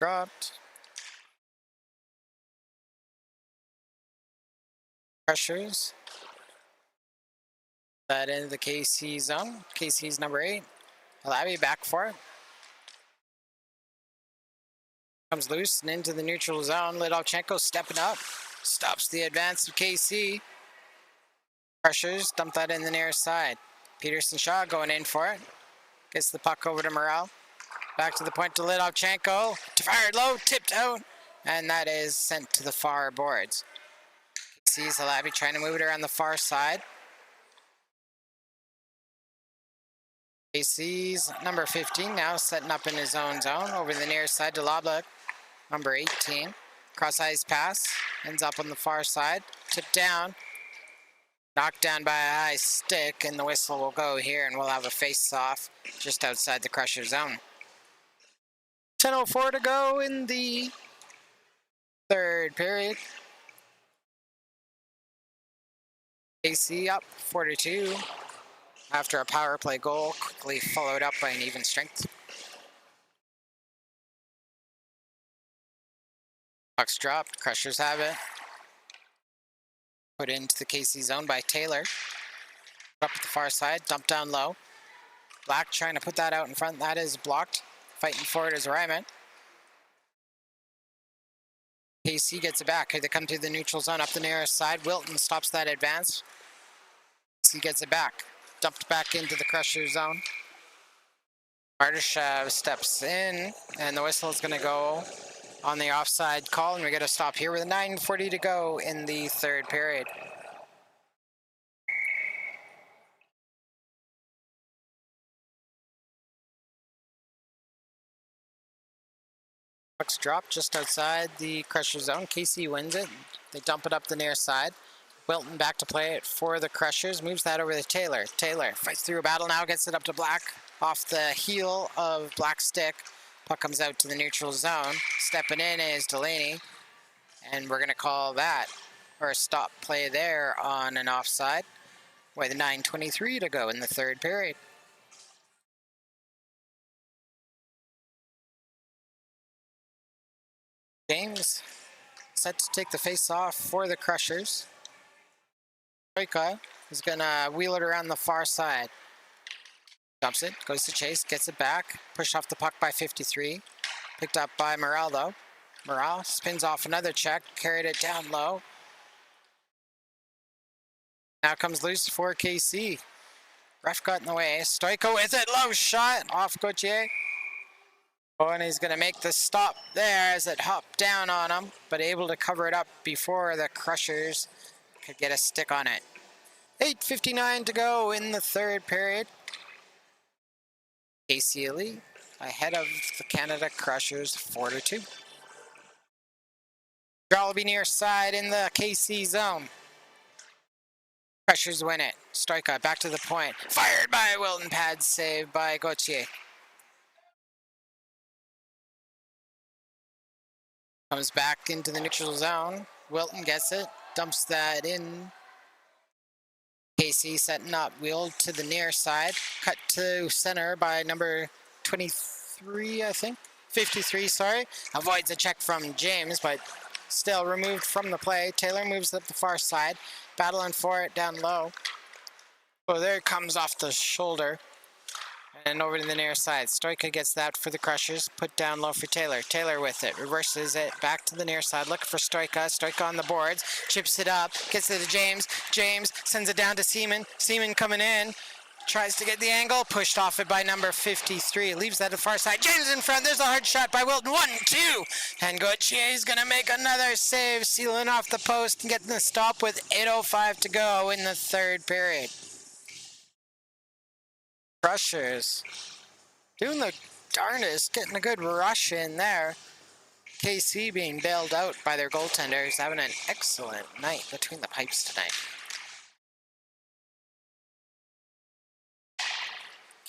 Dropped. Pressures. That into the KC zone. KC's number 8. Alabi back for it. Comes loose and into the neutral zone. Lidovchenko stepping up. Stops the advance of KC. Pressures. Dump that in the near side. Peterson Shaw going in for it. Gets the puck over to Morel. Back to the point to Lidovchenko. Fired low. Tipped out. And that is sent to the far boards. Sees Alabi trying to move it around the far side. KC's number 15 now setting up in his own zone over the near side to Loblik, number 18. Cross ice pass, ends up on the far side, tipped down, knocked down by a high stick, and the whistle will go here, and we'll have a face-off just outside the Crusher zone. 10:04 to go in the third period. KC up 4-2. After a power play goal, quickly followed up by an even strength. Puck's dropped, Crushers have it. Put into the KC zone by Taylor. Up at the far side, dumped down low. Black trying to put that out in front, that is blocked. Fighting for it is Ryman. KC gets it back, here they come through the neutral zone up the nearest side. Wilton stops that advance. KC gets it back. Dumped back into the Crusher zone. Mardashev steps in, and the whistle is going to go on the offside call, and we get a stop here with 9:40 to go in the third period. Puck's dropped just outside the Crusher zone. KC wins it. They dump it up the near side. Wilton back to play it for the Crushers. Moves that over to Taylor. Taylor fights through a battle now. Gets it up to Black. Off the heel of Black's stick. Puck comes out to the neutral zone. Stepping in is Delaney. And we're going to call that, or a stop play there on an offside. With 9:23 to go in the third period. James set to take the face off for the Crushers. Stoika is going to wheel it around the far side. Dumps it, goes to chase, gets it back. Pushed off the puck by 53. Picked up by Morel though. Morel spins off another check, carried it down low. Now comes loose for KC. Ref got in the way. Stoika with it, low shot off Gauthier. Oh, and he's going to make the stop there as it hopped down on him, but able to cover it up before the Crushers could get a stick on it. 8:59 to go in the third period. KC Elite ahead of the Canada Crushers 4-2. Draw will be near side in the KC zone. Crushers win it. Stoika back to the point. Fired by Wilton. Pad save by Gauthier. Comes back into the neutral zone. Wilton gets it. Dumps that in. KC setting up. Wheeled to the near side. Cut to center by number 23, I think. 53, sorry. Avoids a check from James, but still removed from the play. Taylor moves up the far side. Battling for it down low. Oh, there it comes off the shoulder. And over to the near side. Stoika gets that for the Crushers. Put down low for Taylor. Taylor with it. Reverses it back to the near side. Looking for Stoika. Stoika on the boards. Chips it up. Gets it to James. James sends it down to Seaman. Seaman coming in. Tries to get the angle. Pushed off it by number 53. Leaves that to the far side. James in front. There's a hard shot by Wilton. 1-2. And Gauthier going to make another save. Sealing off the post and getting the stop with 8:05 to go in the third period. Crushers doing the darndest, getting a good rush in there. KC being bailed out by their goaltenders, having an excellent night between the pipes tonight.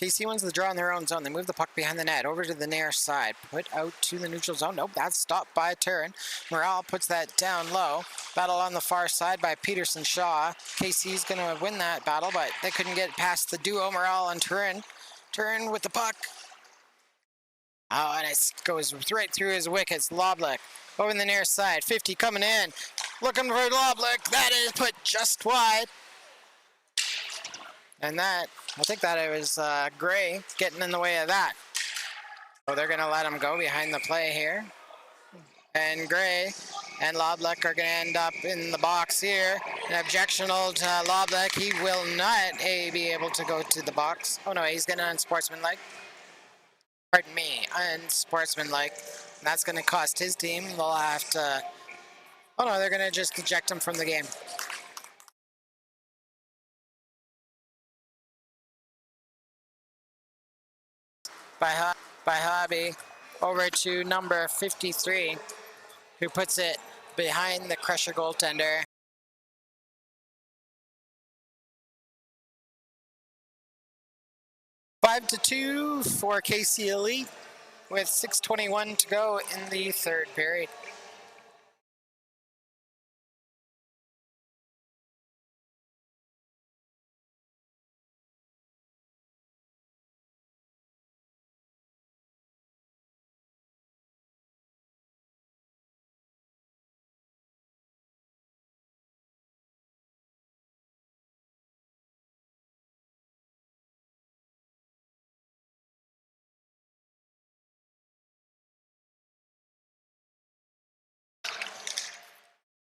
KC wins the draw in their own zone. They move the puck behind the net over to the near side. Put out to the neutral zone. Nope, that's stopped by Turin. Morale puts that down low. Battle on the far side by Peterson Shaw. KC's going to win that battle, but they couldn't get past the duo Morale and Turin. Turin with the puck. Oh, and it goes right through his wickets. Loblik over in the near side. 50 coming in. Looking for Loblik. That is put just wide. And that, I think that it was Gray getting in the way of that. So they're going to let him go behind the play here. And Gray and Loblik are going to end up in the box here. An objectional to Loblik. He will not be able to go to the box. Oh no, he's getting unsportsmanlike. Pardon me, unsportsmanlike. That's going to cost his team. They'll have to... Oh no, they're going to just eject him from the game. By Hobby over to number 53, who puts it behind the Crusher goaltender. Five to 2 for KC Elite with 6:21 to go in the third period.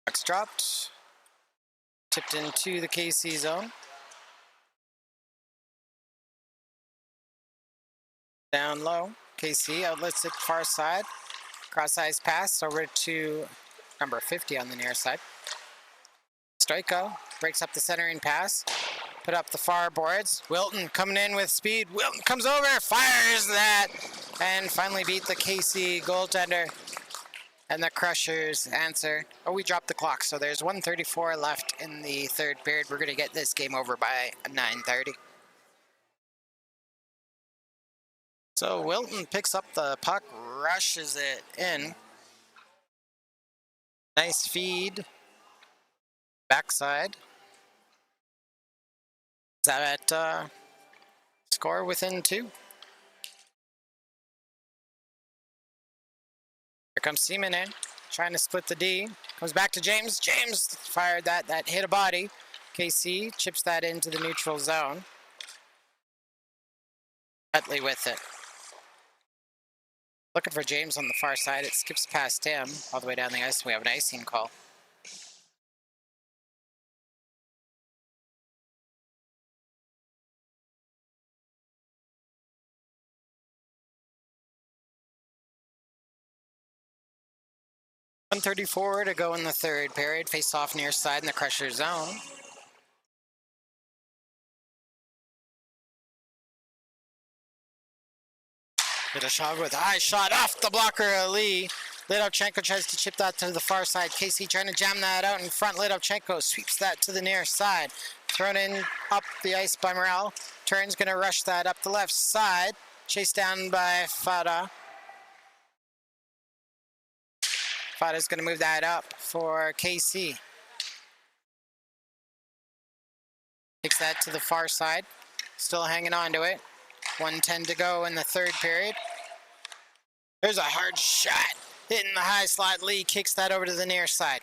Puck's dropped, tipped into the KC zone. Down low, KC outlets it far side. Cross-ice pass over to number 50 on the near side. Stoico breaks up the centering pass, put up the far boards. Wilton coming in with speed. Wilton comes over, fires that, and finally beat the KC goaltender. And the Crushers answer. Oh, we dropped the clock, so there's 1:34 left in the third period. We're going to get this game over by 9:30. So Wilton picks up the puck, rushes it in. Nice feed. Backside. Is that score within 2? Here comes Seaman in, trying to split the D. Comes back to James. James fired that hit a body. KC chips that into the neutral zone. Utley with it. Looking for James on the far side. It skips past him all the way down the ice. We have an icing call. .134 to go in the third period. Face off near side in the Crusher zone. Vidashov with a high shot off the blocker, Lee. Lidovchenko tries to chip that to the far side. KC trying to jam that out in front. Lidovchenko sweeps that to the near side. Thrown in up the ice by Morale. Turn's going to rush that up the left side. Chased down by Fada. Fada's going to move that up for KC. Takes that to the far side. Still hanging on to it. 1:10 to go in the third period. There's a hard shot. Hitting the high slot. Lee kicks that over to the near side.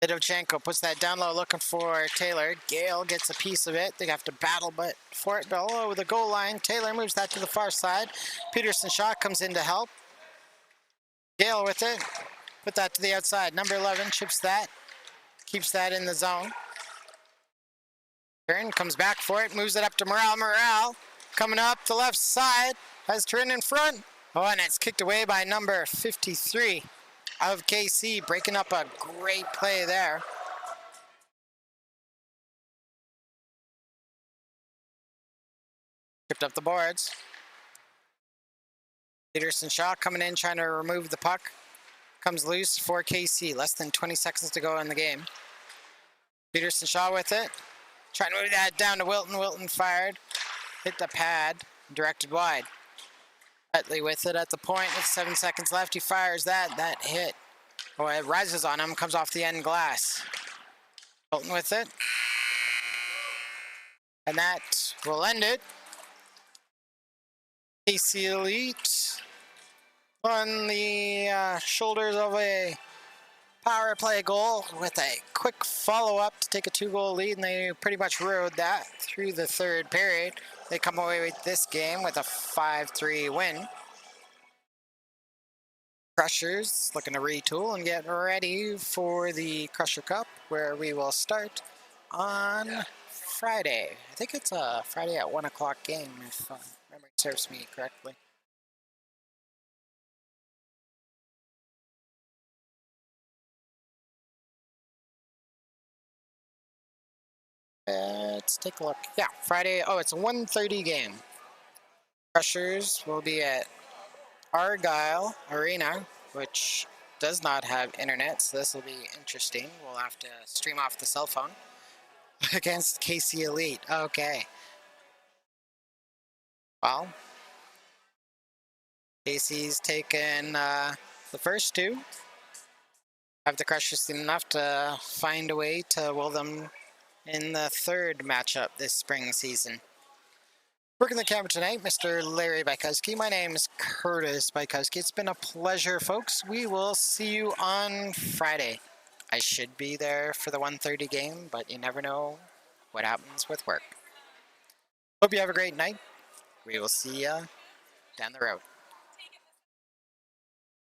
Vidovchenko puts that down low looking for Taylor. Gale gets a piece of it. They have to battle for it below the goal line. Taylor moves that to the far side. Peterson Shaw comes in to help. Gale with it. Put that to the outside. Number 11 chips that. Keeps that in the zone. Turin comes back for it. Moves it up to Morale. Morale coming up the left side. Has Turin in front. Oh, and it's kicked away by number 53 of KC. Breaking up a great play there. Tripped up the boards. Peterson Shaw coming in, trying to remove the puck. Comes loose for KC. Less than 20 seconds to go in the game. Peterson Shaw with it. Trying to move that down to Wilton. Wilton fired. hit the pad, directed wide. Utley with it at the point with 7 seconds left. He fires that. That hit. Oh, it rises on him, comes off the end glass. Hilton with it. And that will end it. KC Elite on the shoulders of a power play goal with a quick follow-up to take a 2-goal lead, and they pretty much rode that through the third period. They come away with this game with a 5-3 win. Crushers looking to retool and get ready for the Crusher Cup, where we will start on Friday. I think it's a Friday at 1 o'clock game, if memory serves me correctly. Let's take a look. Yeah, Friday. Oh, it's a 1:30 game. Crushers will be at Argyle Arena, which does not have internet, so this will be interesting. We'll have to stream off the cell phone against KC Elite. Okay. Well, KC's taken the first two. Have the Crushers seen enough to find a way to will them in the third matchup this spring season. Working the camera tonight, Mr. Larry Bykowski. My name is Curtis Bykowski. It's been a pleasure, folks. We will see you on Friday. I should be there for the 1:30 game, but you never know what happens with work. Hope you have a great night. We will see you down the road.